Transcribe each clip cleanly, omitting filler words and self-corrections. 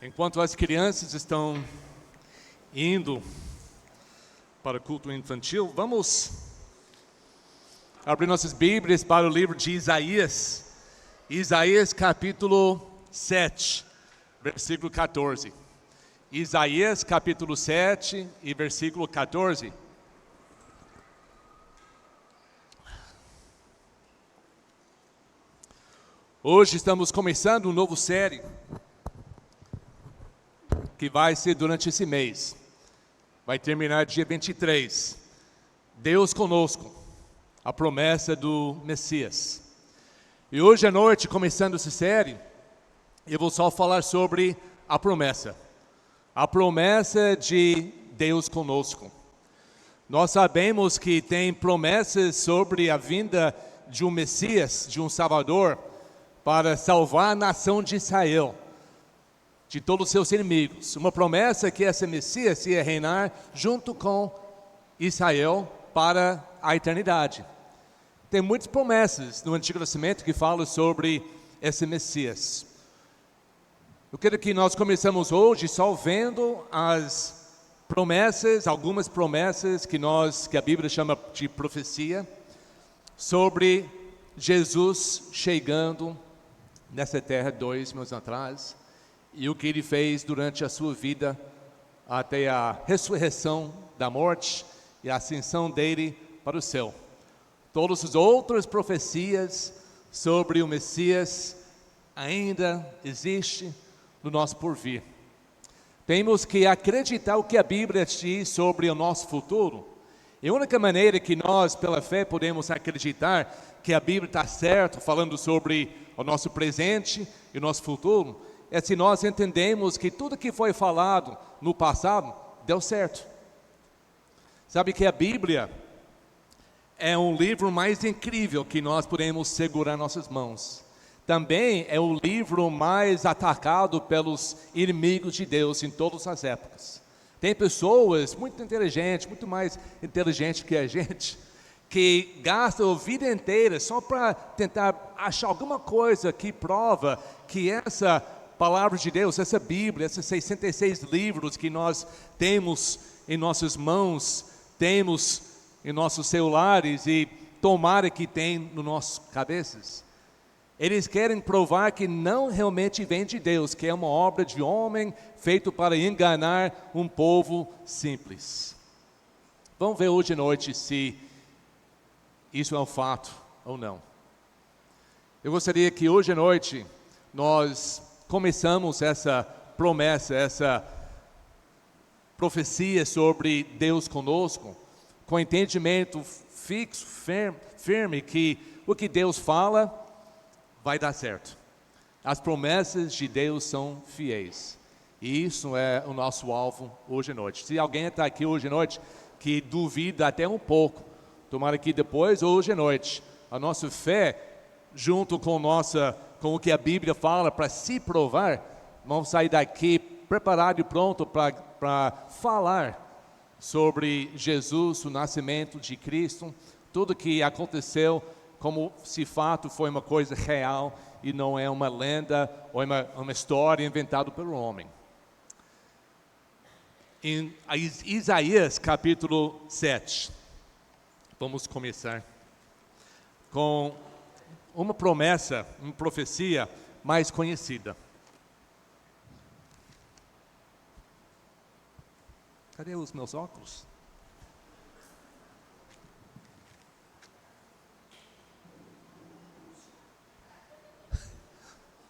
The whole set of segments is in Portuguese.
Enquanto as crianças estão indo para o culto infantil, vamos abrir nossas Bíblias para o livro de Isaías. Isaías capítulo 7, versículo 14. Isaías capítulo 7 e versículo 14. Hoje estamos começando um novo série que vai ser durante esse mês. Vai terminar dia 23. Deus conosco, a promessa do Messias. E hoje à noite, começando essa série, eu vou só falar sobre a promessa. A promessa de Deus conosco. Nós sabemos que tem promessas sobre a vinda de um Messias, de um Salvador, para salvar a nação de Israel de todos os seus inimigos. Uma promessa que esse Messias ia reinar junto com Israel para a eternidade. Tem muitas promessas no Antigo Testamento que falam sobre esse Messias. Eu quero que nós começamos hoje só vendo as promessas, algumas promessas que a Bíblia chama de profecia, sobre Jesus chegando nessa terra 2000 anos atrás, e o que ele fez durante a sua vida, até a ressurreição da morte e a ascensão dele para o céu. Todas as outras profecias sobre o Messias ainda existem no nosso porvir. Temos que acreditar o que a Bíblia diz sobre o nosso futuro. E a única maneira que nós, pela fé, podemos acreditar que a Bíblia está certa, falando sobre o nosso presente e o nosso futuro, é se nós entendemos que tudo que foi falado no passado deu certo. Sabe que a Bíblia é um livro mais incrível que nós podemos segurar em nossas mãos. Também é o livro mais atacado pelos inimigos de Deus em todas as épocas. Tem pessoas muito inteligentes, muito mais inteligentes que a gente, que gastam a vida inteira só para tentar achar alguma coisa que prova que essa palavra de Deus, essa Bíblia, esses 66 livros que nós temos em nossas mãos, temos em nossos celulares e tomara que tem nas nossas cabeças. Eles querem provar que não realmente vem de Deus, que é uma obra de homem feito para enganar um povo simples. Vamos ver hoje à noite se isso é um fato ou não. Eu gostaria que hoje à noite nós começamos essa promessa, essa profecia sobre Deus conosco, com entendimento fixo, firme, que o que Deus fala vai dar certo. As promessas de Deus são fiéis. E isso é o nosso alvo hoje à noite. Se alguém está aqui hoje à noite que duvida até um pouco, tomara que depois, hoje à noite, a nossa fé, junto com o que a Bíblia fala, para se provar, vamos sair daqui preparado e pronto para falar sobre Jesus, o nascimento de Cristo, tudo que aconteceu, como se fato foi uma coisa real e não é uma lenda ou uma história inventada pelo homem. Em Isaías capítulo 7, vamos começar com uma promessa, uma profecia mais conhecida. Cadê os meus óculos?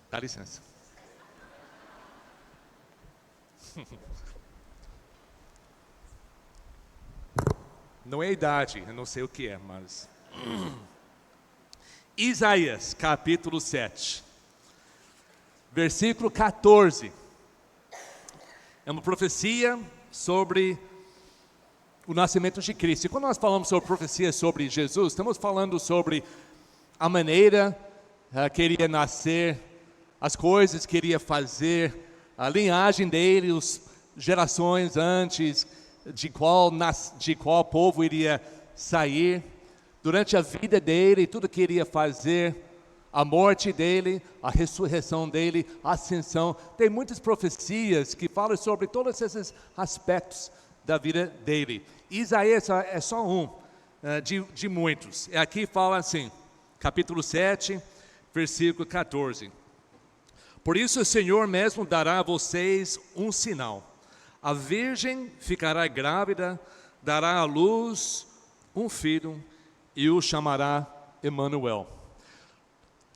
Dá licença. Não é a idade, eu não sei o que é, mas... Isaías, capítulo 7, versículo 14. É uma profecia sobre o nascimento de Cristo. E quando nós falamos sobre profecia sobre Jesus, estamos falando sobre a maneira que ele ia nascer, as coisas que ele ia fazer, a linhagem dele, as gerações antes, de qual povo iria sair, durante a vida dele, tudo que ele ia fazer, a morte dele, a ressurreição dele, a ascensão. Tem muitas profecias que falam sobre todos esses aspectos da vida dele. Isaías é só um de muitos. E aqui fala assim, capítulo 7, versículo 14. Por isso o Senhor mesmo dará a vocês um sinal. A virgem ficará grávida, dará à luz um filho e o chamará Emanuel.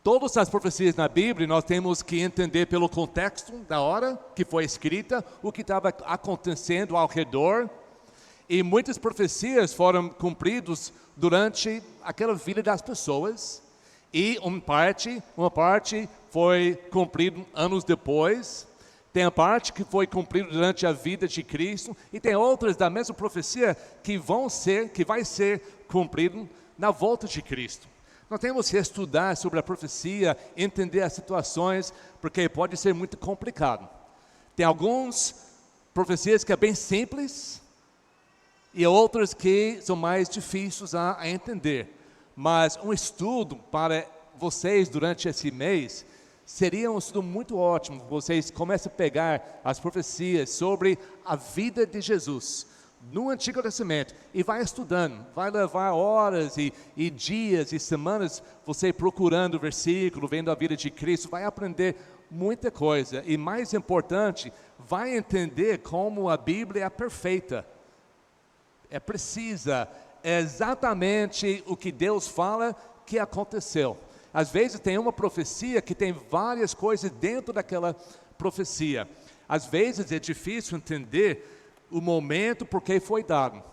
Todas as profecias na Bíblia nós temos que entender pelo contexto da hora que foi escrita, o que estava acontecendo ao redor. E muitas profecias foram cumpridas durante aquela vida das pessoas. E uma parte foi cumprida anos depois. Tem a parte que foi cumprida durante a vida de Cristo. E tem outras da mesma profecia que vai ser cumprida na volta de Cristo. Nós temos que estudar sobre a profecia, entender as situações, porque pode ser muito complicado. Tem algumas profecias que é bem simples e outras que são mais difíceis a entender. Mas um estudo para vocês durante esse mês seria um estudo muito ótimo. Vocês começam a pegar as profecias sobre a vida de Jesus no Antigo Testamento e vai estudando, vai levar horas e dias e semanas você procurando o versículo, vendo a vida de Cristo, vai aprender muita coisa e mais importante, vai entender como a Bíblia é perfeita, é precisa, é exatamente o que Deus fala que aconteceu. Às vezes tem uma profecia que tem várias coisas dentro daquela profecia, às vezes é difícil entender o momento por que foi dado.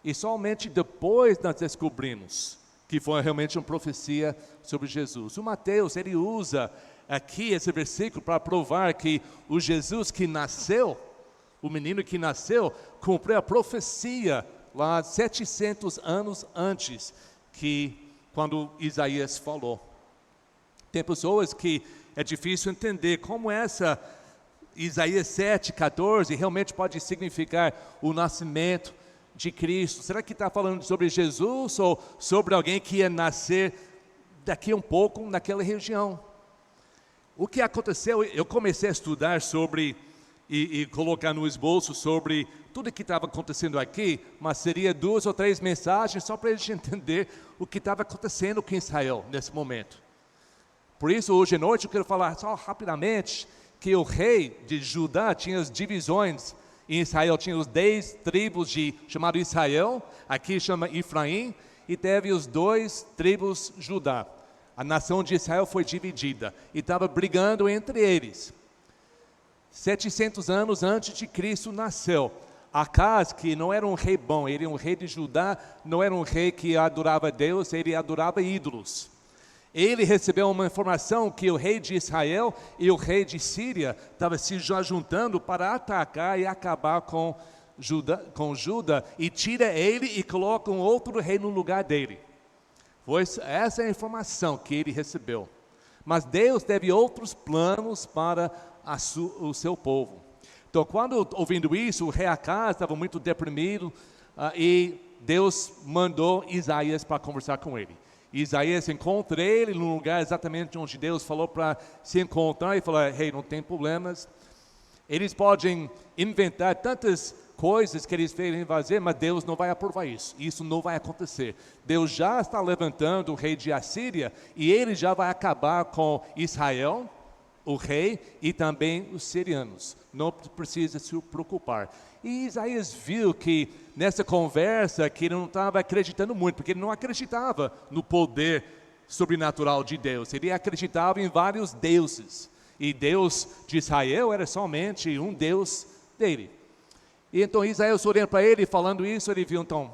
E somente depois nós descobrimos que foi realmente uma profecia sobre Jesus. O Mateus, ele usa aqui esse versículo para provar que o Jesus que nasceu, o menino que nasceu, cumpriu a profecia lá 700 anos antes que quando Isaías falou. Tem pessoas que é difícil entender como essa Isaías 7,14 realmente pode significar o nascimento de Cristo. Será que está falando sobre Jesus ou sobre alguém que ia nascer daqui um pouco naquela região? O que aconteceu, eu comecei a estudar sobre e colocar no esboço sobre tudo que estava acontecendo aqui, mas seria 2 ou 3 mensagens só para a gente entender o que estava acontecendo com Israel nesse momento. Por isso, hoje à noite eu quero falar só rapidamente que o rei de Judá tinha as divisões em Israel, tinha os 10 tribos chamado Israel, aqui chama Efraim, e teve os 2 tribos Judá. A nação de Israel foi dividida e estava brigando entre eles. 700 anos antes de Cristo nasceu Acaz, que não era um rei bom, ele era um rei de Judá, não era um rei que adorava Deus, ele adorava ídolos. Ele recebeu uma informação que o rei de Israel e o rei de Síria estavam se juntando para atacar e acabar com Judá e tira ele e coloca um outro rei no lugar dele. Essa é a informação que ele recebeu. Mas Deus teve outros planos para o seu povo. Então, quando ouvindo isso, o rei Acaz estava muito deprimido e Deus mandou Isaías para conversar com ele. Isaías encontra ele no lugar exatamente onde Deus falou para se encontrar e falar: "Hey, não tem problemas. Eles podem inventar tantas coisas que eles querem fazer, mas Deus não vai aprovar isso. Isso não vai acontecer. Deus já está levantando o rei de Assíria e ele já vai acabar com Israel, o rei, e também os sirianos. Não precisa se preocupar." E Isaías viu que nessa conversa que ele não estava acreditando muito, porque ele não acreditava no poder sobrenatural de Deus. Ele acreditava em vários deuses. E Deus de Israel era somente um Deus dele. E então Isaías olhando para ele, falando isso, ele viu: "Então,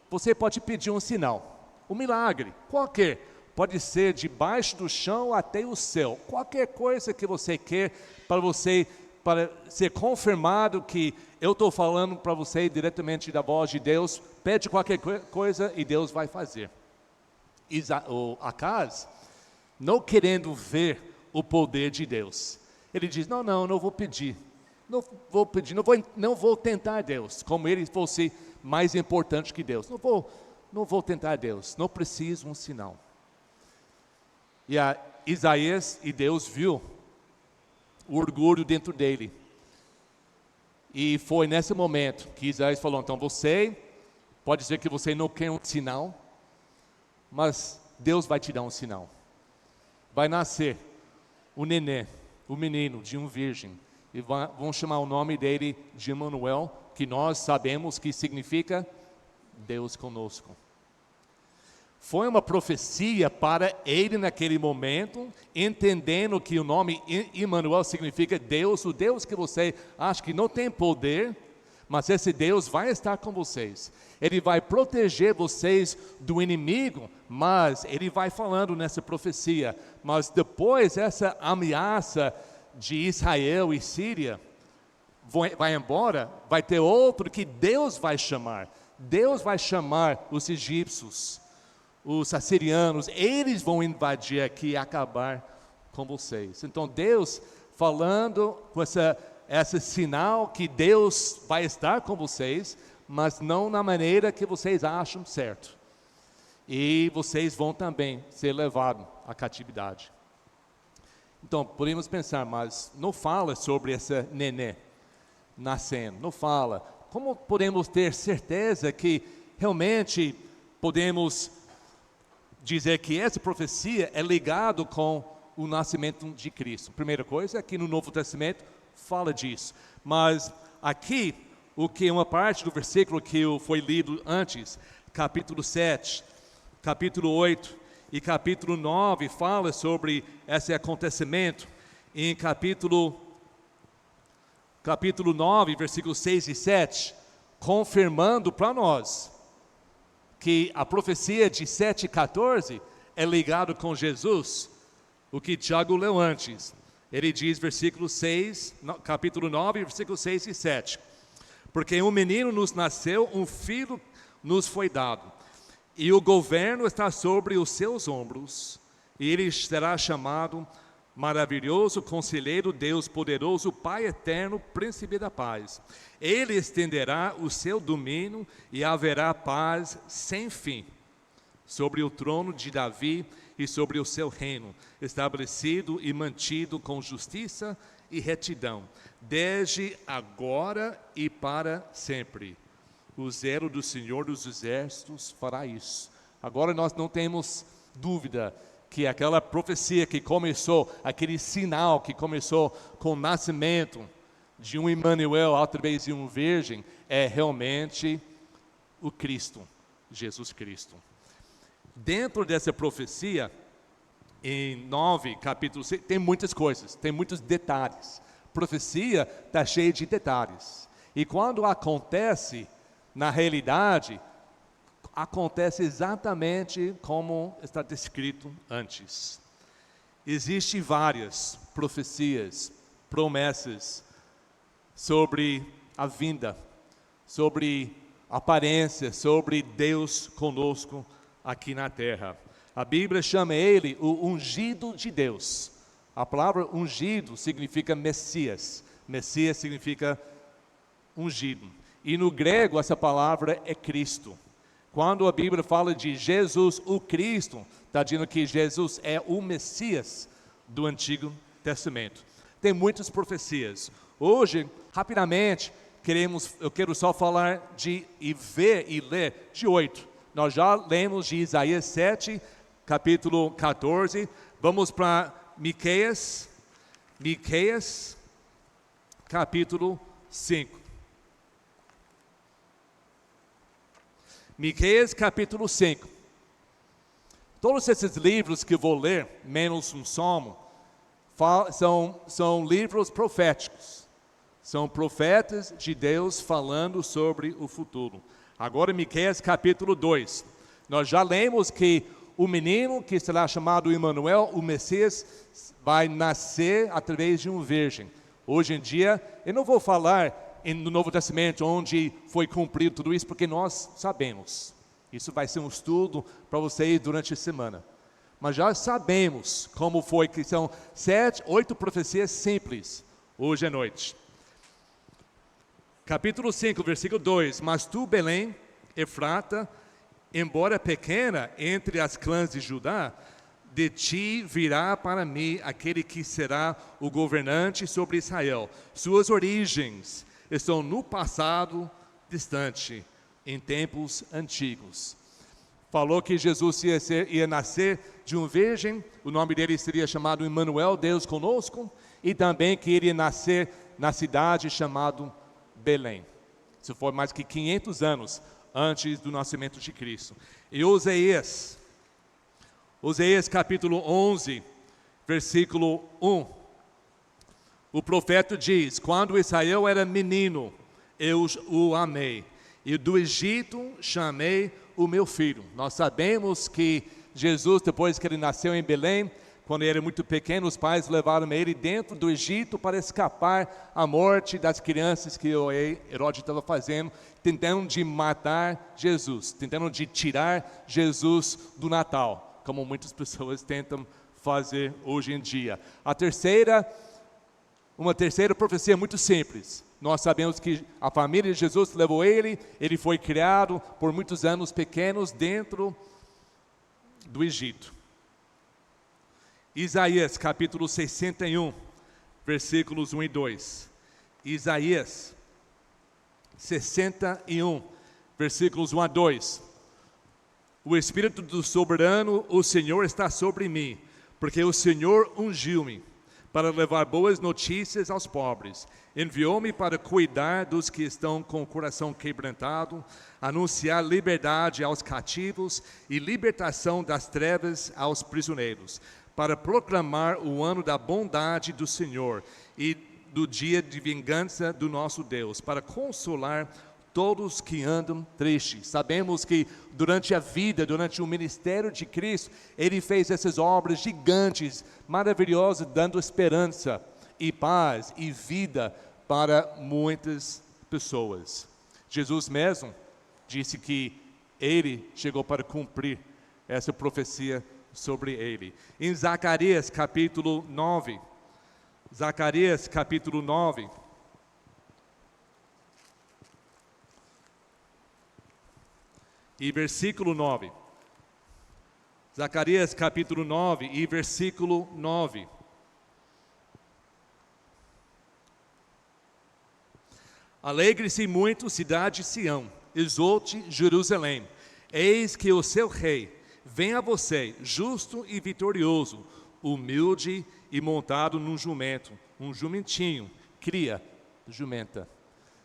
você pode pedir um sinal, um milagre, qualquer. Pode ser debaixo do chão até o céu. Qualquer coisa que você quer para ser confirmado que eu estou falando para você diretamente da voz de Deus, pede qualquer coisa e Deus vai fazer." O Acaz, não querendo ver o poder de Deus, ele diz: não vou pedir, não vou tentar Deus, como ele fosse mais importante que Deus, não vou tentar Deus, não preciso um sinal. E Isaías e Deus viu o orgulho dentro dele. E foi nesse momento que Isaías falou, então pode ser que você não quer um sinal, mas Deus vai te dar um sinal. Vai nascer o nenê, o menino de um virgem, e vão chamar o nome dele de Emanuel, que nós sabemos que significa Deus conosco. Foi uma profecia para ele naquele momento, entendendo que o nome Emanuel significa Deus, o Deus que você acha que não tem poder, mas esse Deus vai estar com vocês. Ele vai proteger vocês do inimigo, mas ele vai falando nessa profecia. Mas depois essa ameaça de Israel e Síria vai embora, vai ter outro que Deus vai chamar. Deus vai chamar os egípcios, os assirianos, eles vão invadir aqui e acabar com vocês. Então Deus falando com esse sinal que Deus vai estar com vocês, mas não na maneira que vocês acham certo. E vocês vão também ser levados à catividade. Então podemos pensar, mas não fala sobre essa nenê nascendo, não fala. Como podemos ter certeza que realmente podemos dizer que essa profecia é ligada com o nascimento de Cristo? Primeira coisa, aqui no Novo Testamento fala disso. Mas aqui, uma parte do versículo que foi lido antes, capítulo 7, capítulo 8 e capítulo 9, fala sobre esse acontecimento. Em capítulo 9, versículos 6 e 7, confirmando para nós que a profecia de 7,14 é ligado com Jesus, o que Tiago leu antes. Ele diz, versículo 6, capítulo 9, versículos 6 e 7. Porque um menino nos nasceu, um filho nos foi dado, e o governo está sobre os seus ombros, e ele será chamado Maravilhoso, Conselheiro, Deus Poderoso, Pai Eterno, Príncipe da Paz. Ele estenderá o seu domínio e haverá paz sem fim sobre o trono de Davi e sobre o seu reino, estabelecido e mantido com justiça e retidão, desde agora e para sempre. O zelo do Senhor dos Exércitos fará isso. Agora nós não temos dúvida que aquela profecia que começou, aquele sinal que começou com o nascimento de um Emanuel através de uma virgem, é realmente o Cristo, Jesus Cristo. Dentro dessa profecia, em 9, capítulo 6, tem muitas coisas, tem muitos detalhes. Profecia está cheia de detalhes. E quando acontece, na realidade, acontece exatamente como está descrito antes. Existem várias profecias, promessas sobre a vinda, sobre a aparência, sobre Deus conosco aqui na terra. A Bíblia chama ele o ungido de Deus. A palavra ungido significa Messias. Messias significa ungido. E no grego essa palavra é Cristo. Quando a Bíblia fala de Jesus, o Cristo, está dizendo que Jesus é o Messias do Antigo Testamento. Tem muitas profecias. Hoje, rapidamente, eu quero só falar e ver e ler de 8. Nós já lemos de Isaías 7, capítulo 14. Vamos para Miqueias, capítulo 5. Miqueias capítulo 5. Todos esses livros que eu vou ler, menos um salmo, são livros proféticos. São profetas de Deus falando sobre o futuro. Agora Miqueias capítulo 2. Nós já lemos que o menino que será chamado Emanuel, o Messias, vai nascer através de uma virgem. Hoje em dia, eu não vou falar no Novo Testamento, onde foi cumprido tudo isso, porque nós sabemos. Isso vai ser um estudo para vocês durante a semana. Mas já sabemos como foi, que são 7, 8 profecias simples, hoje à noite. Capítulo 5, versículo 2. Mas tu, Belém, Efrata, embora pequena entre as clãs de Judá, de ti virá para mim aquele que será o governante sobre Israel. Suas origens estão no passado distante, em tempos antigos. Falou que Jesus ia nascer de uma virgem, o nome dele seria chamado Emmanuel, Deus conosco, e também que ele ia nascer na cidade chamada Belém. Isso foi mais que 500 anos antes do nascimento de Cristo. E Oséias capítulo 11, versículo 1. O profeta diz: quando Israel era menino, eu o amei, e do Egito chamei o meu filho. Nós sabemos que Jesus, depois que ele nasceu em Belém, quando ele era muito pequeno, os pais levaram ele dentro do Egito para escapar à morte das crianças que o Herodes estava fazendo, tentando de matar Jesus, tentando de tirar Jesus do Natal, como muitas pessoas tentam fazer hoje em dia. Uma terceira profecia muito simples. Nós sabemos que a família de Jesus levou ele foi criado por muitos anos pequenos dentro do Egito. Isaías capítulo 61, versículos 1 e 2. Isaías 61, versículos 1 a 2. O Espírito do Soberano, o Senhor, está sobre mim, porque o Senhor ungiu-me para levar boas notícias aos pobres. Enviou-me para cuidar dos que estão com o coração quebrantado, anunciar liberdade aos cativos e libertação das trevas aos prisioneiros, para proclamar o ano da bondade do Senhor e do dia de vingança do nosso Deus, para consolar todos que andam tristes. Sabemos que durante a vida, durante o ministério de Cristo, Ele fez essas obras gigantes, maravilhosas, dando esperança e paz e vida para muitas pessoas. Jesus mesmo disse que Ele chegou para cumprir essa profecia sobre Ele. Em Zacarias capítulo 9, Zacarias capítulo 9, e versículo 9. Zacarias capítulo 9 e versículo 9. Alegre-se muito, cidade de Sião, exulte Jerusalém. Eis que o seu rei vem a você, justo e vitorioso, humilde e montado num jumento, um jumentinho, cria jumenta.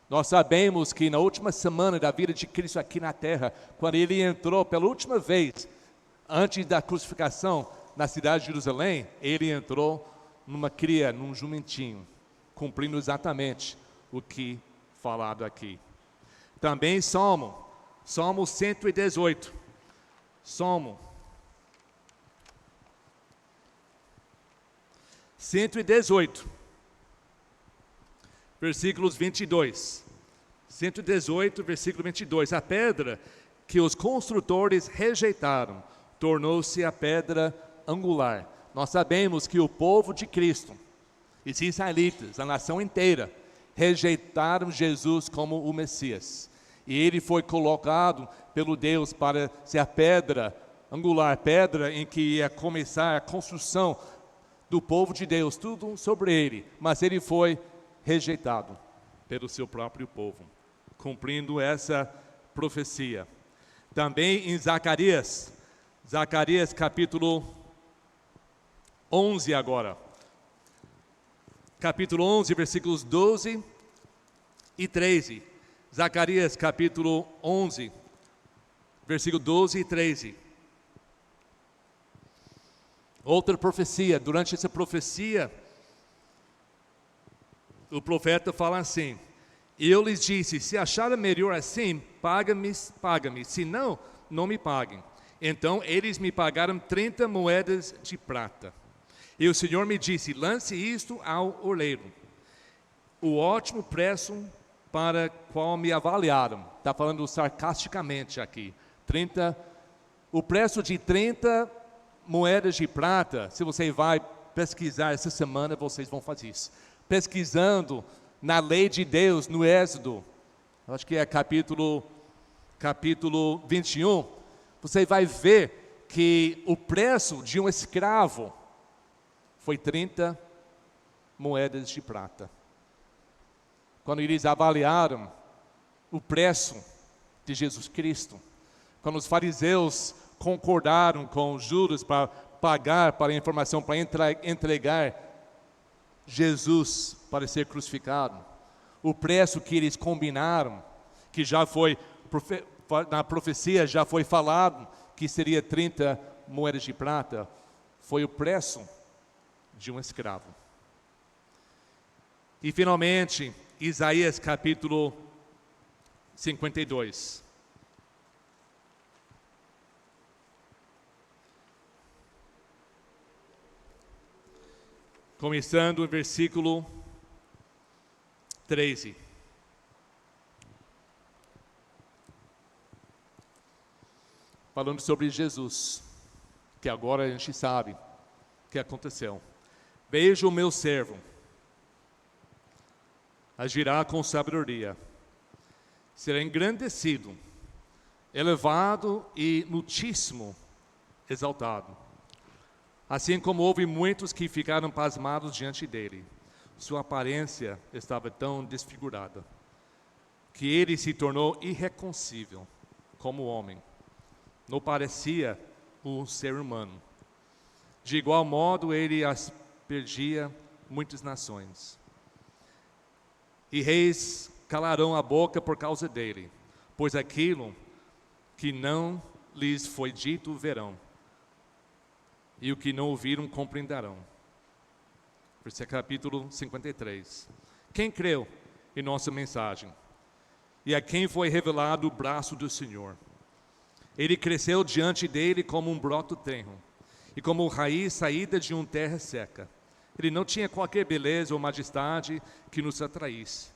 Nós sabemos que na última semana da vida de Cristo aqui na terra, quando Ele entrou pela última vez, antes da crucificação, na cidade de Jerusalém, Ele entrou numa cria, num jumentinho, cumprindo exatamente o que falado aqui. Também Salmo 118, Salmo 118, versículos 22. 118, versículo 22. A pedra que os construtores rejeitaram tornou-se a pedra angular. Nós sabemos que o povo de Cristo, os israelitas, a nação inteira, rejeitaram Jesus como o Messias. E ele foi colocado pelo Deus para ser a pedra angular, pedra em que ia começar a construção do povo de Deus, tudo sobre ele. Mas ele foi rejeitado pelo seu próprio povo, cumprindo essa profecia. Também em Zacarias capítulo 11 agora. Capítulo 11, versículos 12 e 13. Zacarias capítulo 11, versículo 12 e 13. Outra profecia. Durante essa profecia, o profeta fala assim: eu lhes disse, se acharem melhor assim, paga-me, se não, não me paguem. Então eles me pagaram 30 moedas de prata. E o Senhor me disse, lance isto ao oleiro. O ótimo preço para qual me avaliaram. Está falando sarcasticamente aqui. O preço de 30 moedas de prata, se você vai pesquisar essa semana, vocês vão fazer isso. Pesquisando na lei de Deus, no Êxodo, acho que é capítulo 21, você vai ver que o preço de um escravo foi 30 moedas de prata. Quando eles avaliaram o preço de Jesus Cristo, quando os fariseus concordaram com Judas para pagar para a informação, para entregar Jesus para ser crucificado, o preço que eles combinaram, que já foi, na profecia já foi falado, que seria 30 moedas de prata, foi o preço de um escravo. E finalmente, Isaías capítulo 52. Começando o versículo 13. Falando sobre Jesus, que agora a gente sabe o que aconteceu. Veja o meu servo, agirá com sabedoria, será engrandecido, elevado e muitíssimo exaltado. Assim como houve muitos que ficaram pasmados diante dele, sua aparência estava tão desfigurada, que ele se tornou irreconhecível como homem. Não parecia um ser humano. De igual modo, ele aspergia muitas nações. E reis calarão a boca por causa dele, pois aquilo que não lhes foi dito verão, e o que não ouviram compreenderão. Versículo capítulo 53. Quem creu em nossa mensagem? E a quem foi revelado o braço do Senhor? Ele cresceu diante dele como um broto tenro, e como raiz saída de uma terra seca. Ele não tinha qualquer beleza ou majestade que nos atraísse.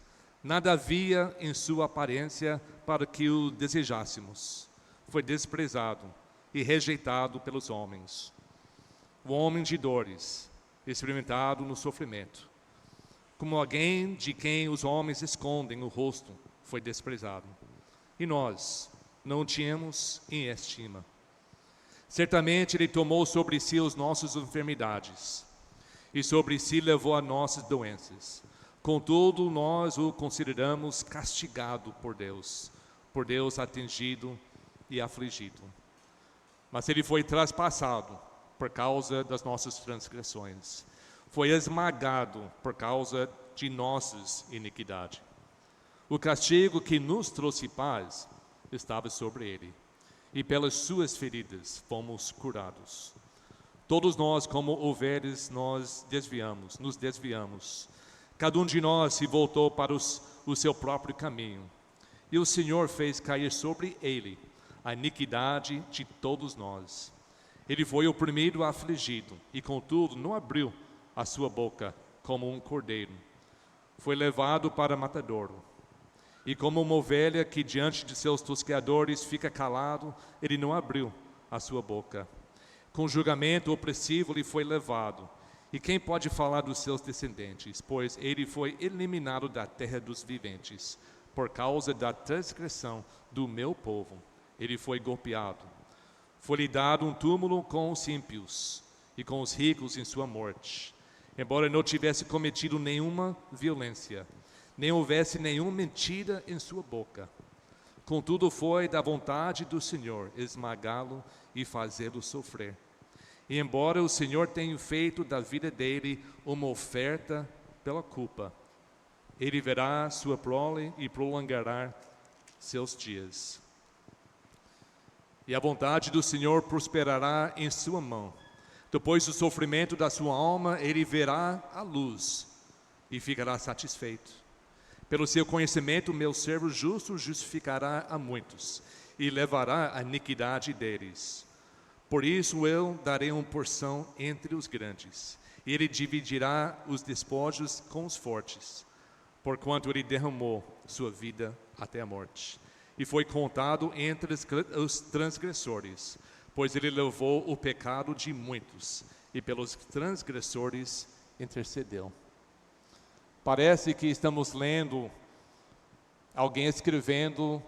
Nada havia em sua aparência para que o desejássemos. Foi desprezado e rejeitado pelos homens. O homem de dores, experimentado no sofrimento. Como alguém de quem os homens escondem o rosto, foi desprezado. E nós não o tínhamos em estima. Certamente ele tomou sobre si as nossas enfermidades, e sobre si levou as nossas doenças. Contudo, nós o consideramos castigado por Deus atingido e afligido. Mas ele foi traspassado por causa das nossas transgressões, foi esmagado por causa de nossas iniquidades. O castigo que nos trouxe paz estava sobre ele, e pelas suas feridas fomos curados. Todos nós, como ovelhas, nos desviamos. Cada um de nós se voltou para o seu próprio caminho, e o Senhor fez cair sobre ele a iniquidade de todos nós. Ele foi oprimido, afligido, e contudo não abriu a sua boca como um cordeiro. Foi levado para matadouro. E como uma ovelha que diante de seus tosqueadores fica calado, ele não abriu a sua boca. Com julgamento opressivo lhe foi levado. E quem pode falar dos seus descendentes? Pois ele foi eliminado da terra dos viventes. Por causa da transgressão do meu povo, ele foi golpeado. Foi-lhe dado um túmulo com os ímpios e com os ricos em sua morte. Embora não tivesse cometido nenhuma violência, nem houvesse nenhuma mentira em sua boca. Contudo, foi da vontade do Senhor esmagá-lo e fazê-lo sofrer. E embora o Senhor tenha feito da vida dele uma oferta pela culpa, ele verá sua prole e prolongará seus dias. E a vontade do Senhor prosperará em sua mão. Depois do sofrimento da sua alma, ele verá a luz e ficará satisfeito. Pelo seu conhecimento, meu servo justo justificará a muitos e levará a iniquidade deles. Por isso eu darei uma porção entre os grandes. Ele dividirá os despojos com os fortes, porquanto ele derramou sua vida até a morte. E foi contado entre os transgressores, pois ele levou o pecado de muitos, e pelos transgressores intercedeu. Parece que estamos lendo alguém escrevendo,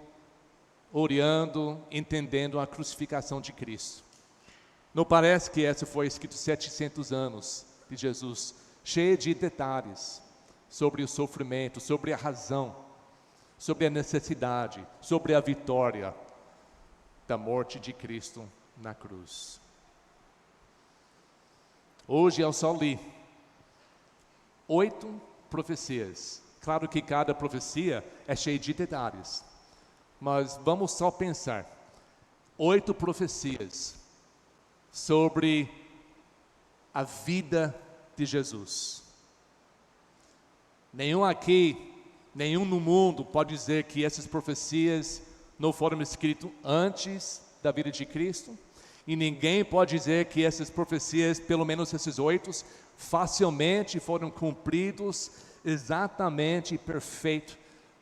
orando, entendendo a crucificação de Cristo. Não parece que essa foi escrito 700 anos de Jesus, cheia de detalhes sobre o sofrimento, sobre a razão, sobre a necessidade, sobre a vitória da morte de Cristo na cruz. Hoje eu só li 8 profecias. Claro que cada profecia é cheia de detalhes, mas vamos só pensar. 8 profecias sobre a vida de Jesus. Nenhum aqui, nenhum no mundo pode dizer que essas profecias não foram escritas antes da vida de Cristo. E ninguém pode dizer que essas profecias, pelo menos esses 8, facilmente foram cumpridos exatamente e perfeito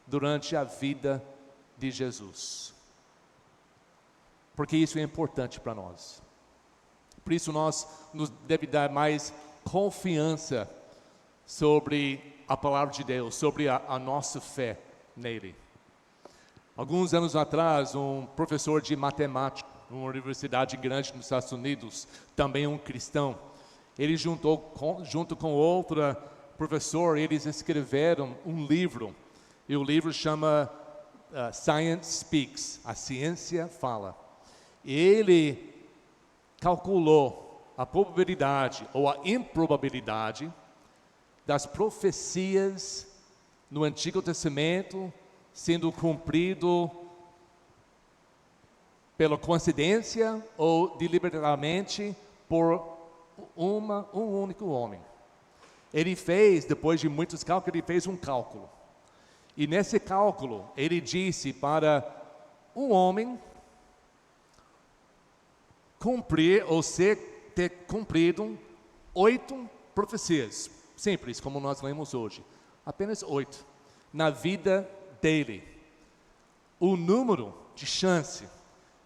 durante a vida de Jesus. Porque isso é importante para nós. Por isso nós nos deve dar mais confiança sobre a palavra de Deus, sobre a nossa fé nele. Alguns anos atrás, um professor de matemática, numa universidade grande nos Estados Unidos, também um cristão, ele junto com outro professor, eles escreveram um livro, e o livro chama Science Speaks, a ciência fala. E ele calculou a probabilidade ou a improbabilidade das profecias no Antigo Testamento sendo cumprido pela coincidência ou deliberadamente por um único homem. Ele fez, depois de muitos cálculos, ele fez um cálculo. E nesse cálculo, ele disse para um homem cumprir ou ter cumprido 8 profecias. Simples, como nós lemos hoje. Apenas 8. Na vida dele. O número de chance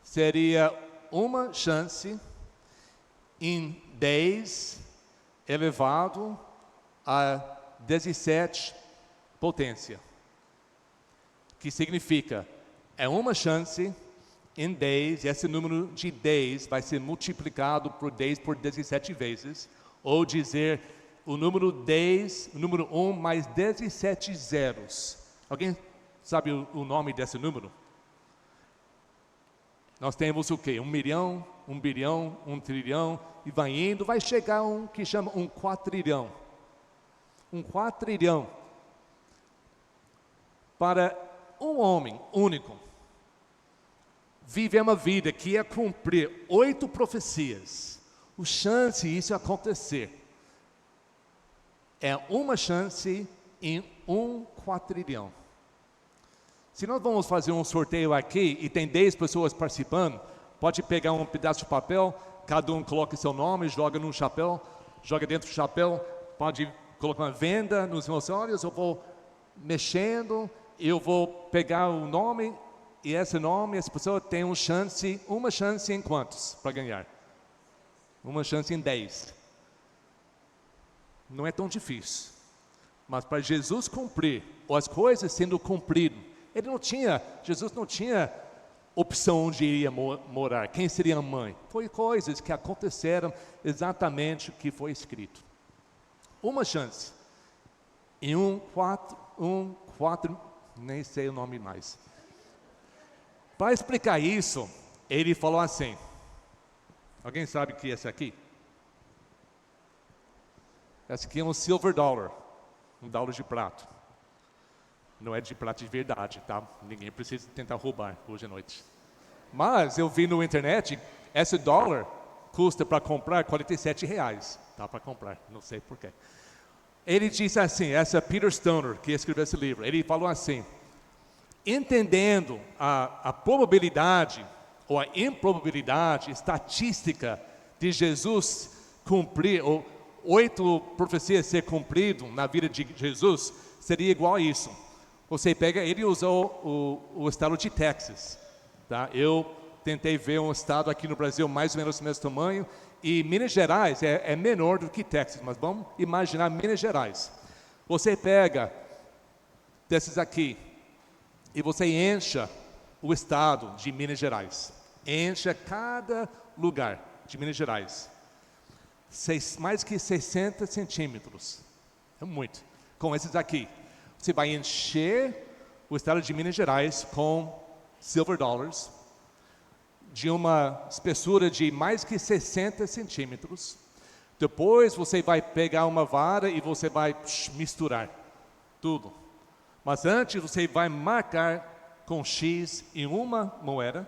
seria uma chance em 10 elevado a 17 potência. Que significa, é uma chance em 10, e esse número de 10 vai ser multiplicado por 10 por 17 vezes, ou dizer o número 10, o número 1 mais 17 zeros. Alguém sabe o nome desse número? Nós temos o quê? 1 milhão, 1 bilhão, 1 trilhão, e vai indo, vai chegar um que chama um quatrilhão. Um quatrilhão. Para um homem único viver uma vida que ia cumprir 8 profecias, a chance disso acontecer é uma chance em 1 quatrilhão. Se nós vamos fazer um sorteio aqui e tem 10 pessoas participando, pode pegar um pedaço de papel, cada um coloca seu nome, joga num chapéu, joga dentro do chapéu, pode colocar uma venda nos meus olhos, eu vou mexendo, eu vou pegar o nome, e esse nome, essa pessoa tem uma chance em quantos para ganhar? Uma chance em 10. Não é tão difícil. Mas para Jesus cumprir, ou as coisas sendo cumpridas, Jesus não tinha opção onde iria morar, quem seria a mãe. Foi coisas que aconteceram exatamente o que foi escrito. Uma chance. Em nem sei o nome mais. Para explicar isso, ele falou assim. Alguém sabe o que é esse aqui? Esse aqui é um silver dollar, um dólar de prata. Não é de prata de verdade, tá? Ninguém precisa tentar roubar hoje à noite. Mas eu vi na internet, esse dólar custa para comprar R$47. Dá para comprar, não sei porquê. Ele disse assim, essa Peter Stoner, que escreveu esse livro, ele falou assim, entendendo a probabilidade ou a improbabilidade estatística de Jesus cumprir, ou 8 profecias ser cumprido na vida de Jesus, seria igual a isso. Você pega, ele usou o estado de Texas, tá? Eu tentei ver um estado aqui no Brasil mais ou menos do mesmo tamanho, e Minas Gerais é menor do que Texas, mas vamos imaginar Minas Gerais. Você pega desses aqui, e você encha o estado de Minas Gerais. Encha cada lugar. de Minas Gerais. Mais que 60 centímetros. É muito. Com esses aqui. Você vai encher o estado de Minas Gerais com silver dollars de uma espessura de mais que 60 centímetros. Depois você vai pegar uma vara e você vai misturar tudo. Mas antes você vai marcar com X em uma moeda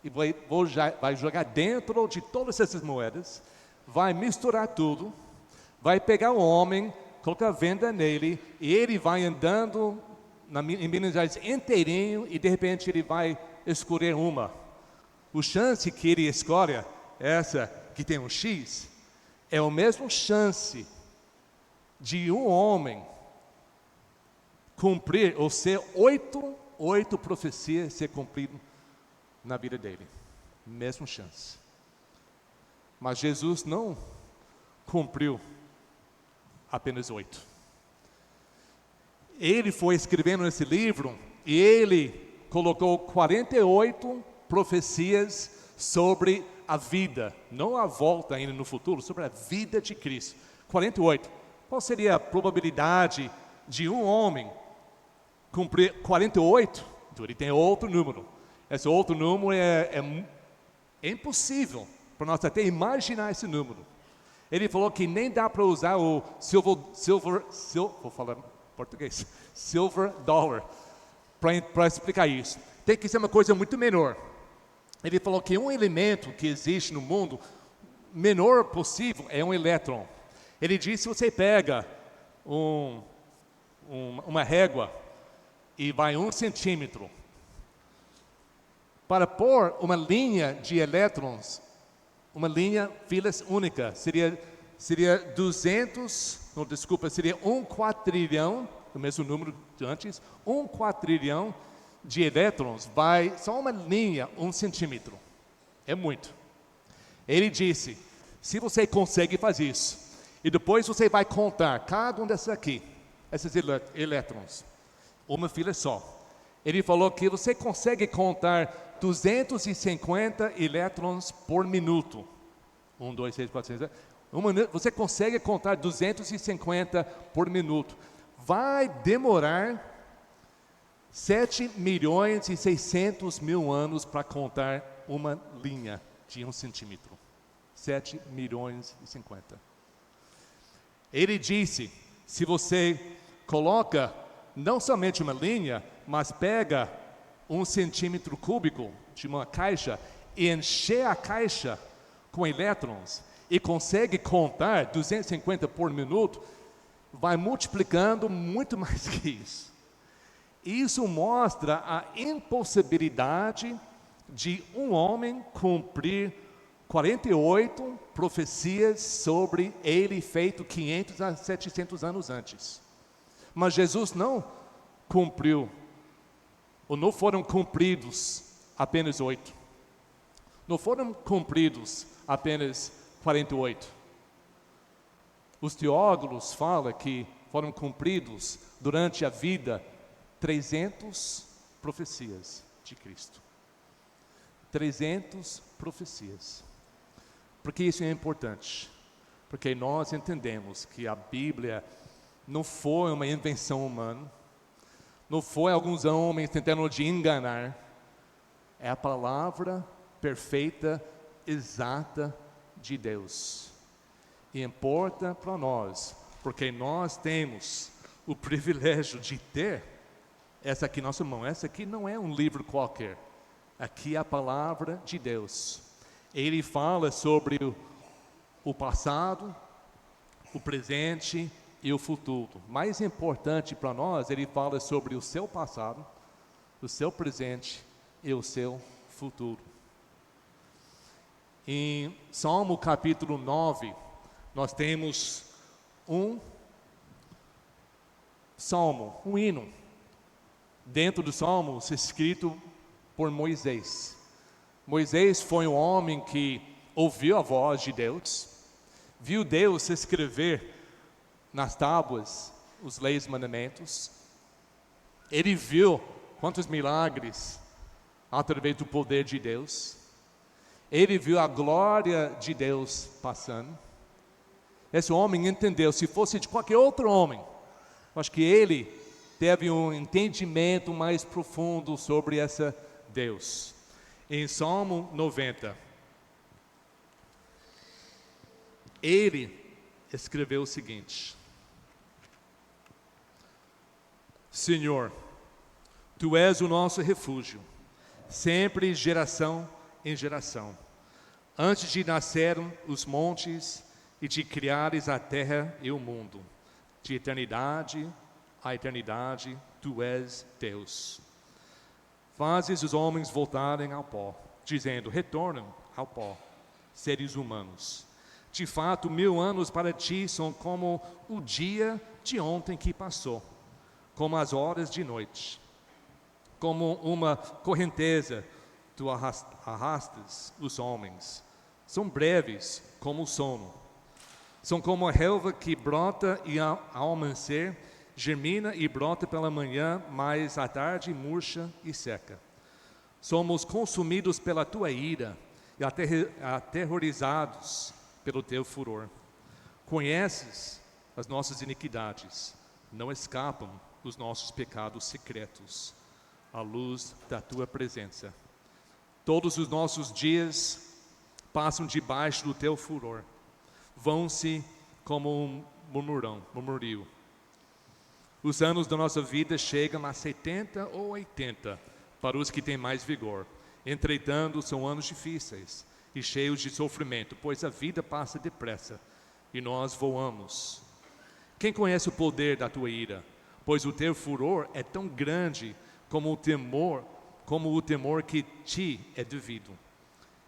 e vai jogar dentro de todas essas moedas, vai misturar tudo, vai pegar o homem, colocar a venda nele e ele vai andando em Minas Gerais inteirinho e de repente ele vai escolher uma. O chance que ele escolhe, essa que tem um X, é a mesma chance de um homem cumprir, ou ser oito profecias ser cumprido na vida dele. Mesma chance. Mas Jesus não cumpriu apenas 8. Ele foi escrevendo nesse livro e ele colocou 48 profecias sobre a vida, não a volta ainda no futuro, sobre a vida de Cristo. 48. Qual seria a probabilidade de um homem cumprir 48? Então ele tem outro número. Esse outro número é impossível para nós até imaginar esse número. Ele falou que nem dá para usar o vou falar português, silver dollar, para explicar isso. Tem que ser uma coisa muito menor. Ele falou que um elemento que existe no mundo, menor possível, é um elétron. Ele disse, se você pega uma régua e vai 1 centímetro, para pôr uma linha de elétrons, uma linha filas única, seria 1 quatrilhão, o mesmo número de antes, 1 quatrilhão de elétrons, vai só uma linha, 1 centímetro. É muito. Ele disse, se você consegue fazer isso, e depois você vai contar cada um desses aqui, esses elétrons, uma fila só. Ele falou que você consegue contar 250 elétrons por minuto. 1, 2, 3, 4, 5, 6. Você consegue contar 250 por minuto. Vai demorar 7.600.000 anos para contar uma linha de 1 centímetro. 7.050.000. Ele disse, se você coloca não somente uma linha, mas pega 1 centímetro cúbico de uma caixa e encher a caixa com elétrons e consegue contar 250 por minuto, vai multiplicando muito mais que isso. Isso mostra a impossibilidade de um homem cumprir 48 profecias sobre ele feito 500 a 700 anos antes. Mas Jesus não cumpriu, ou não foram cumpridos apenas 8. Não foram cumpridos apenas 48. Os teólogos falam que foram cumpridos durante a vida 300 profecias de Cristo. 300 profecias. Por que isso é importante? Porque nós entendemos que a Bíblia não foi uma invenção humana, não foi alguns homens tentando de enganar, é a palavra perfeita, exata de Deus. E importa para nós, porque nós temos o privilégio de ter essa aqui em nossa mão. Essa aqui não é um livro qualquer, aqui é a palavra de Deus. Ele fala sobre o passado, o presente e o futuro. Mais importante para nós, ele fala sobre o seu passado, o seu presente e o seu futuro. Em Salmo capítulo 9, nós temos um salmo, um hino. Dentro do salmo, escrito por Moisés. Moisés foi um homem que ouviu a voz de Deus, viu Deus escrever nas tábuas os leis e mandamentos. Ele viu quantos milagres através do poder de Deus. Ele viu a glória de Deus passando. Esse homem entendeu, se fosse de qualquer outro homem, acho que ele teve um entendimento mais profundo sobre essa Deus. Em Salmo 90, ele escreveu o seguinte: Senhor, Tu és o nosso refúgio, sempre geração em geração. Antes de nasceram os montes e de criares a terra e o mundo, de eternidade a eternidade, Tu és Deus. Fazes os homens voltarem ao pó, dizendo, retornam ao pó, seres humanos. De fato, 1000 anos para Ti são como o dia de ontem que passou, como as horas de noite. Como uma correnteza, Tu arrastas os homens. São breves como o sono. São como a relva que brota e ao amanhecer germina e brota pela manhã, mas à tarde murcha e seca. Somos consumidos pela Tua ira e aterrorizados pelo Teu furor. Conheces as nossas iniquidades, não escapam os nossos pecados secretos à luz da Tua presença. Todos os nossos dias passam debaixo do Teu furor, vão-se como um murmurio. Os anos da nossa vida chegam a 70 ou 80 para os que têm mais vigor. Entretanto, são anos difíceis e cheios de sofrimento, pois a vida passa depressa e nós voamos. Quem conhece o poder da Tua ira? Pois o Teu furor é tão grande como o temor que Te é devido.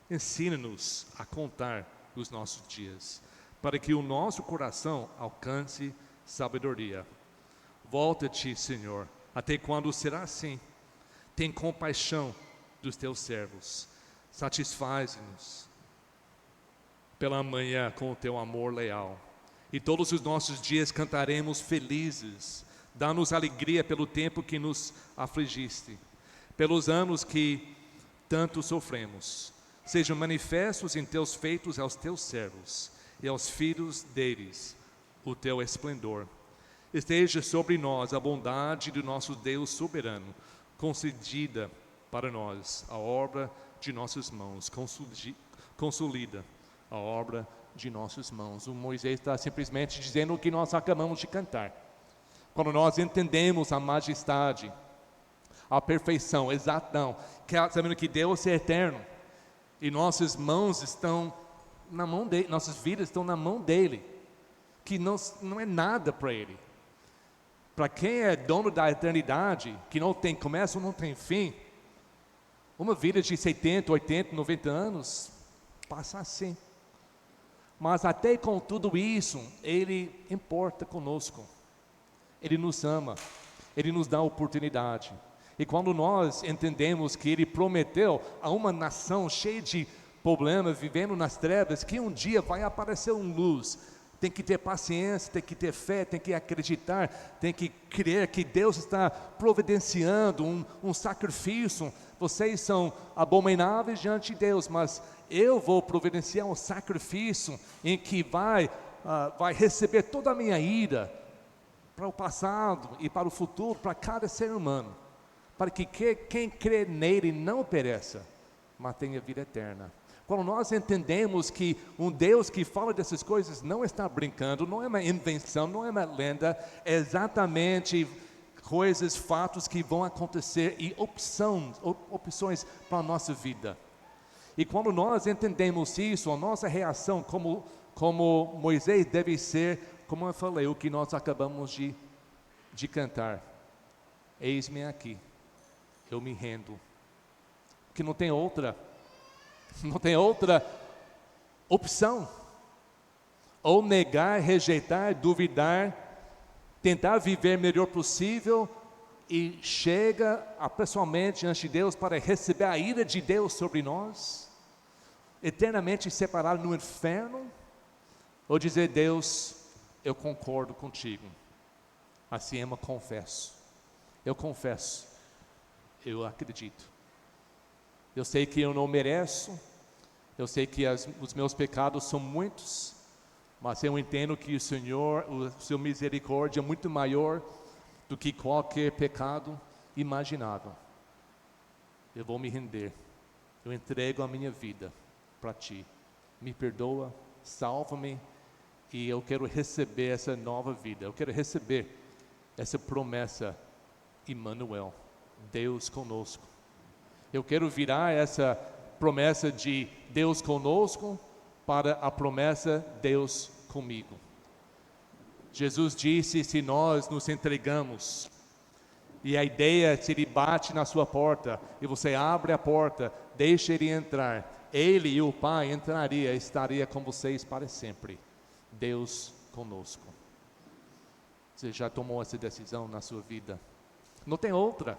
Ensina-nos a contar os nossos dias, para que o nosso coração alcance sabedoria. Volta-te, Senhor, até quando será assim? Tem compaixão dos Teus servos, satisfaz-nos pela manhã com o Teu amor leal, e todos os nossos dias cantaremos felizes. Dá-nos alegria pelo tempo que nos afligiste, pelos anos que tanto sofremos. Sejam manifestos em Teus feitos aos Teus servos e aos filhos deles o Teu esplendor. Esteja sobre nós a bondade do nosso Deus soberano, concedida para nós a obra de nossas mãos, consolida a obra de nossas mãos. O Moisés está simplesmente dizendo o que nós acabamos de cantar. Quando nós entendemos a majestade, a perfeição, exatão, sabendo que Deus é eterno e nossas mãos estão na mão dele, nossas vidas estão na mão dele, que não é nada para ele. Para quem é dono da eternidade, que não tem começo, não tem fim, uma vida de 70, 80, 90 anos passa assim. Mas até com tudo isso, Ele importa conosco. Ele nos ama, Ele nos dá oportunidade. E quando nós entendemos que Ele prometeu a uma nação cheia de problemas, vivendo nas trevas, que um dia vai aparecer uma luz, tem que ter paciência, tem que ter fé, tem que acreditar, tem que crer que Deus está providenciando um sacrifício. Vocês são abomináveis diante de Deus, mas eu vou providenciar um sacrifício em que vai receber toda a minha ira para o passado e para o futuro, para cada ser humano, para que quem crê nele não pereça, mas tenha vida eterna. Quando nós entendemos que um Deus que fala dessas coisas não está brincando, não é uma invenção, não é uma lenda, é exatamente coisas, fatos que vão acontecer e opções para a nossa vida. E quando nós entendemos isso, a nossa reação como Moisés deve ser, como eu falei, o que nós acabamos de cantar. Eis-me aqui, eu me rendo. Que não tem outra opção. Ou negar, rejeitar, duvidar, tentar viver o melhor possível e chega pessoalmente diante de Deus para receber a ira de Deus sobre nós, eternamente separado no inferno, ou dizer, Deus, eu concordo contigo, assim eu confesso, eu acredito, eu sei que eu não mereço, Eu sei que os meus pecados são muitos, mas eu entendo que o seu misericórdia é muito maior do que qualquer pecado imaginável. Eu vou me render. Eu entrego a minha vida para Ti. Me perdoa, salva-me, e eu quero receber essa nova vida. Eu quero receber essa promessa, Emmanuel, Deus conosco. Eu quero virar essa promessa de Deus conosco para a promessa Deus comigo. Jesus disse: se nós nos entregamos, e a ideia é se Ele bate na sua porta, e você abre a porta, deixa Ele entrar, Ele e o Pai estaria com vocês para sempre. Deus conosco. Você já tomou essa decisão na sua vida? Não tem outra.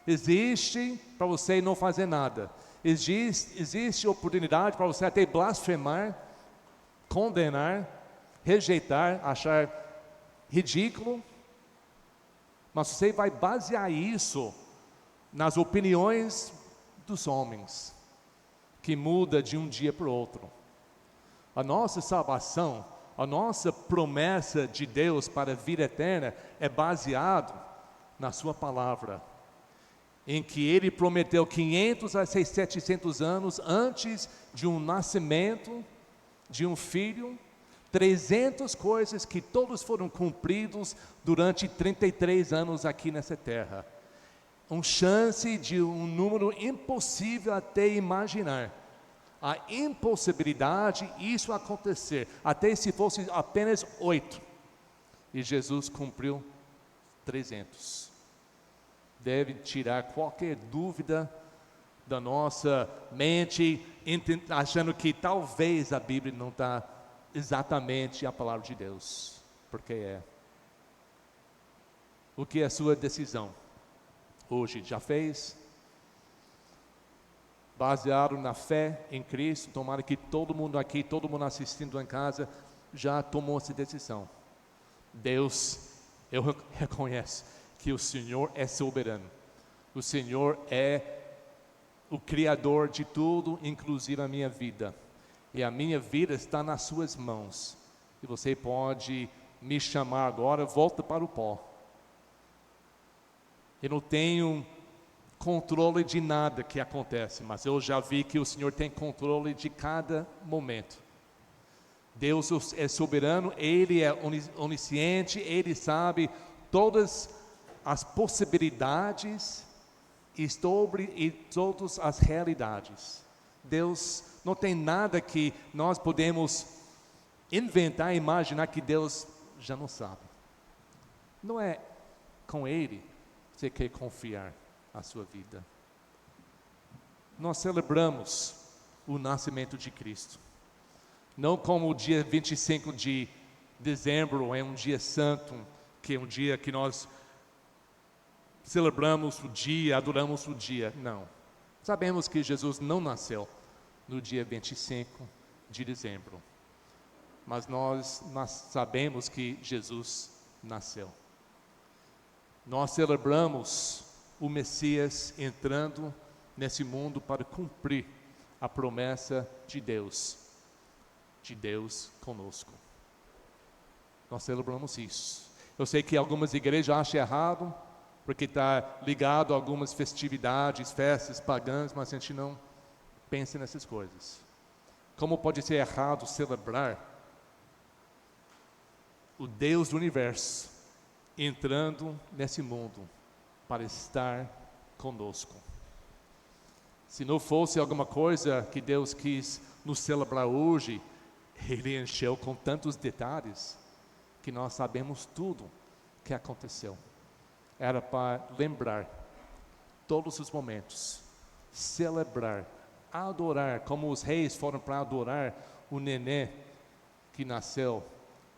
Existe para você não fazer nada. Existe oportunidade para você até blasfemar, condenar, rejeitar, achar ridículo. Mas você vai basear isso nas opiniões dos homens, que muda de um dia para o outro. A nossa salvação, a nossa promessa de Deus para a vida eterna é baseado na sua palavra, em que Ele prometeu 500 a 700 anos antes de um nascimento de um filho, 300 coisas que todos foram cumpridos durante 33 anos aqui nessa terra. Uma chance de um número impossível até imaginar. A impossibilidade isso acontecer, até se fosse apenas 8. E Jesus cumpriu 300. Deve tirar qualquer dúvida da nossa mente, achando que talvez a Bíblia não está exatamente a palavra de Deus, porque é. O que é a sua decisão? Hoje já fez? Baseado na fé em Cristo, tomara que todo mundo aqui, todo mundo assistindo em casa, já tomou essa decisão. Deus, eu reconheço que o Senhor é soberano. O Senhor é o Criador de tudo, inclusive a minha vida. E a minha vida está nas suas mãos. E você pode me chamar agora, volta para o pó. Eu não tenho controle de nada que acontece, mas eu já vi que o Senhor tem controle de cada momento. Deus é soberano, Ele é onisciente, Ele sabe todas as possibilidades e todas as realidades. Deus não tem nada que nós podemos inventar, imaginar que Deus já não sabe. Não é com Ele que você quer confiar a sua vida. Nós celebramos o nascimento de Cristo, não como o dia 25 de dezembro é um dia santo, que é um dia que nós celebramos o dia, adoramos o dia. Não, sabemos que Jesus não nasceu no dia 25 de dezembro, mas nós sabemos que Jesus nasceu. Nós celebramos o Messias entrando nesse mundo para cumprir a promessa de Deus conosco. Nós celebramos isso. Eu sei que algumas igrejas acham errado, porque está ligado a algumas festividades, festas pagãs, mas a gente não pensa nessas coisas. Como pode ser errado celebrar o Deus do universo entrando nesse mundo para estar conosco? Se não fosse alguma coisa que Deus quis nos celebrar hoje, Ele encheu com tantos detalhes que nós sabemos tudo que aconteceu. Era para lembrar todos os momentos, celebrar, adorar, como os reis foram para adorar o nenê que nasceu.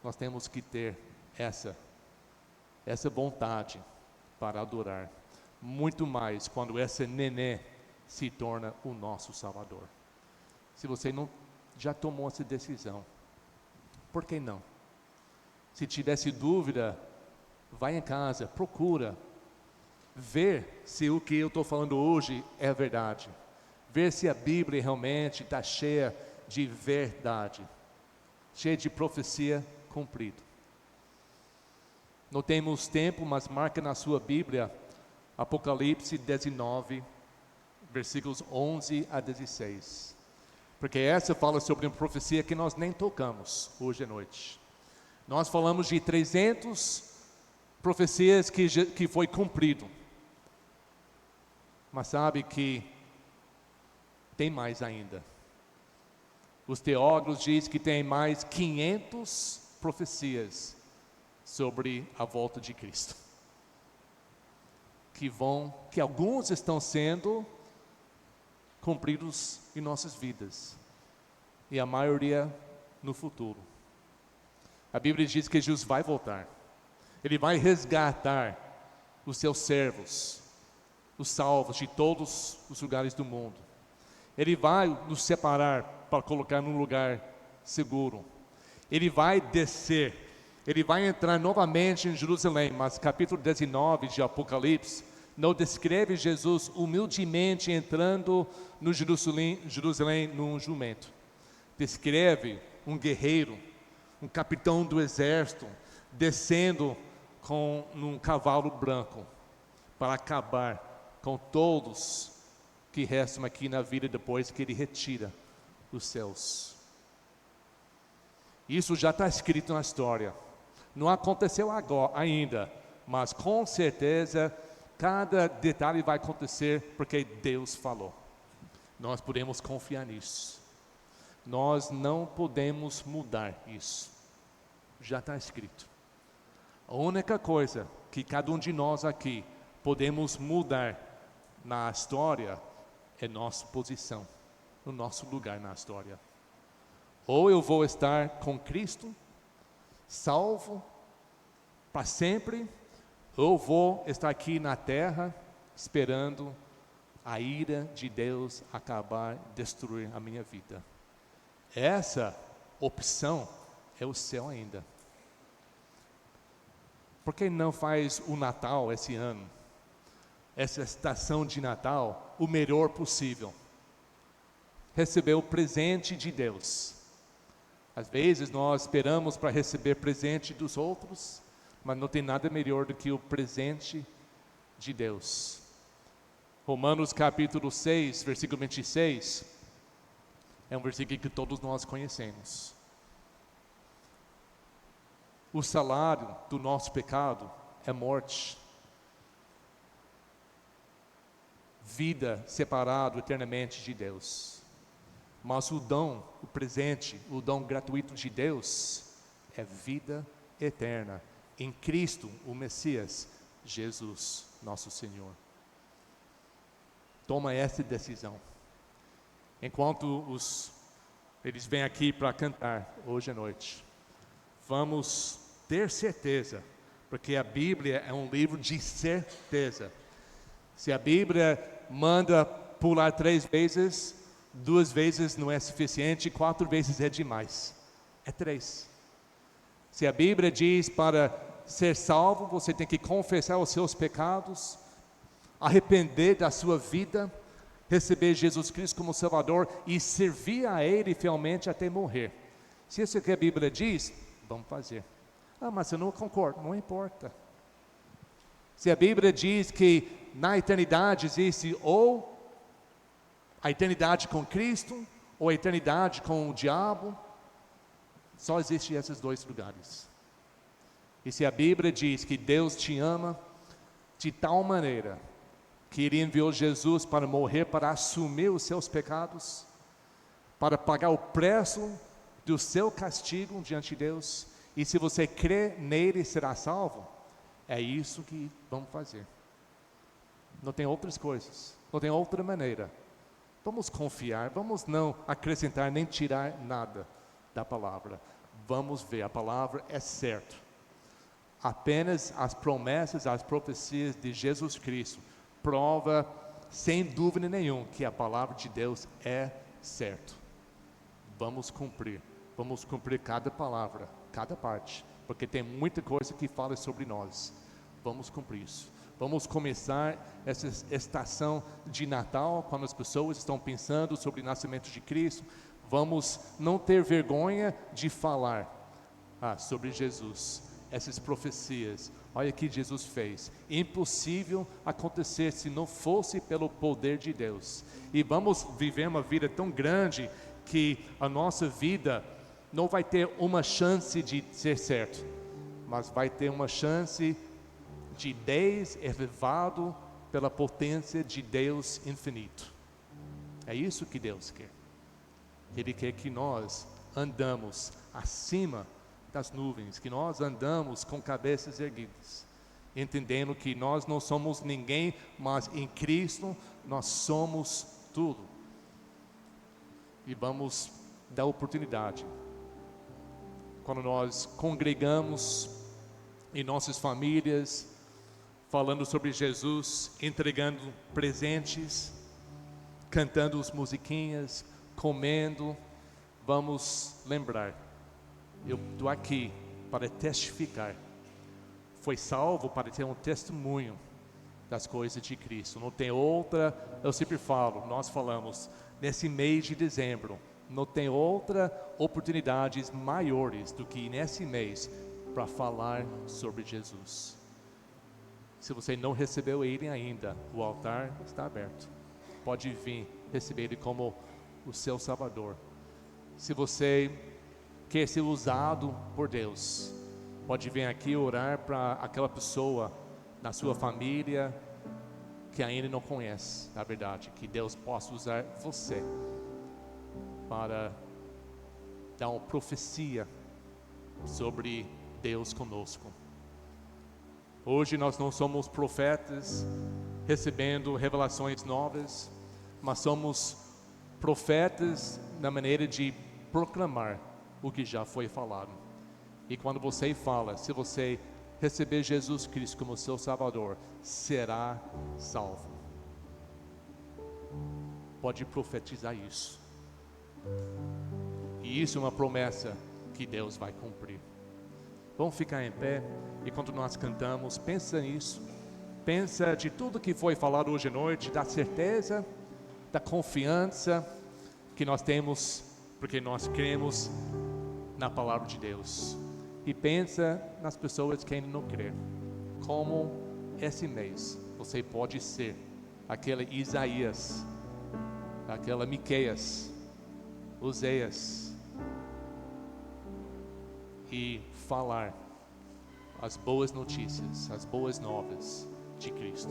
Nós temos que ter essa vontade para adorar, muito mais quando esse nenê se torna o nosso Salvador. Se você não já tomou essa decisão, por que não? Se tivesse dúvida, vai em casa, procura ver se o que eu estou falando hoje é verdade. ver se a Bíblia realmente está cheia de verdade, cheia de profecia cumprida. Não temos tempo, mas marca na sua Bíblia Apocalipse 19, versículos 11 a 16. Porque essa fala sobre uma profecia que nós nem tocamos hoje à noite. Nós falamos de 300 profecias que foi cumprido. Mas sabe que tem mais ainda. Os teólogos dizem que tem mais 500 profecias sobre a volta de Cristo. Que alguns estão sendo cumpridos em nossas vidas. E a maioria no futuro. A Bíblia diz que Jesus vai voltar. Ele vai resgatar os seus servos, os salvos de todos os lugares do mundo. Ele vai nos separar para colocar num lugar seguro. Ele vai descer. Ele vai entrar novamente em Jerusalém, mas capítulo 19 de Apocalipse não descreve Jesus humildemente entrando no Jerusalém num jumento. Descreve um guerreiro, um capitão do exército, descendo num cavalo branco, para acabar com todos que restam aqui na vida depois que ele retira os céus. Isso já está escrito na história. Não aconteceu agora ainda, mas com certeza cada detalhe vai acontecer porque Deus falou. Nós podemos confiar nisso. Nós não podemos mudar isso. Já está escrito. A única coisa que cada um de nós aqui podemos mudar na história é nossa posição, o nosso lugar na história. Ou eu vou estar com Cristo, salvo para sempre, ou vou estar aqui na terra esperando a ira de Deus acabar, destruir a minha vida. Essa opção é o céu ainda. Por que não faz o Natal esse ano, essa estação de Natal, o melhor possível? Receber o presente de Deus. Às vezes nós esperamos para receber presente dos outros, mas não tem nada melhor do que o presente de Deus. Romanos capítulo 6, versículo 26, é um versículo que todos nós conhecemos. O salário do nosso pecado é morte. Vida separado eternamente de Deus. Mas o dom, o presente, o dom gratuito de Deus é vida eterna em Cristo, o Messias, Jesus, nosso Senhor. Toma essa decisão. Enquanto eles vêm aqui para cantar hoje à noite, vamos ter certeza, porque a Bíblia é um livro de certeza. Se a Bíblia manda pular 3 vezes, 2 vezes não é suficiente, 4 vezes é demais. É 3. Se a Bíblia diz para ser salvo, você tem que confessar os seus pecados, arrepender da sua vida, receber Jesus Cristo como Salvador e servir a Ele fielmente até morrer. Se isso que a Bíblia diz, vamos fazer. Ah, mas eu não concordo, não importa. Se a Bíblia diz que na eternidade existe ou a eternidade com Cristo, ou a eternidade com o diabo, só existem esses 2 lugares. E se a Bíblia diz que Deus te ama de tal maneira que Ele enviou Jesus para morrer, para assumir os seus pecados, para pagar o preço do seu castigo diante de Deus, e se você crê nele, será salvo, é isso que vamos fazer. Não tem outras coisas, não tem outra maneira. Vamos confiar, vamos não acrescentar nem tirar nada da palavra. Vamos ver, a palavra é certa. Apenas as promessas, as profecias de Jesus Cristo prova, sem dúvida nenhuma, que a palavra de Deus é certa. Vamos cumprir cada palavra, cada parte, porque tem muita coisa que fala sobre nós. Vamos cumprir isso. Vamos começar essa estação de Natal, quando as pessoas estão pensando sobre o nascimento de Cristo. Vamos não ter vergonha de falar sobre Jesus, essas profecias. Olha o que Jesus fez. Impossível acontecer se não fosse pelo poder de Deus. E vamos viver uma vida tão grande que a nossa vida não vai ter uma chance de ser certo, mas vai ter uma chance de 10 elevado pela potência de Deus infinito. É isso que Deus quer. Ele quer que nós andamos acima das nuvens, que nós andamos com cabeças erguidas, entendendo que nós não somos ninguém, mas em Cristo nós somos tudo. E vamos dar oportunidade, quando nós congregamos em nossas famílias, falando sobre Jesus, entregando presentes, cantando as musiquinhas, comendo, vamos lembrar: eu estou aqui para testificar. Foi salvo para ter um testemunho das coisas de Cristo. Não tem outra, eu sempre falo, nós falamos, nesse mês de dezembro, não tem outra oportunidades maiores do que nesse mês para falar sobre Jesus. Se você não recebeu Ele ainda, o altar está aberto. Pode vir receber Ele como o seu Salvador. Se você quer ser usado por Deus, pode vir aqui orar para aquela pessoa na sua família que ainda não conhece, na verdade, que Deus possa usar você para dar uma profecia sobre Deus conosco. Hoje nós não somos profetas recebendo revelações novas, mas somos profetas na maneira de proclamar o que já foi falado. E quando você fala, se você receber Jesus Cristo como seu Salvador, será salvo. Pode profetizar isso. E isso é uma promessa que Deus vai cumprir. Vamos ficar em pé, e quando nós cantamos, pensa nisso. Pensa de tudo que foi falado hoje à noite, da certeza, da confiança que nós temos, porque nós cremos na palavra de Deus. E pensa nas pessoas que ainda não creem. Como esse mês você pode ser aquele Isaías, aquela Miqueias, Oséias, e falar as boas notícias, as boas novas de Cristo.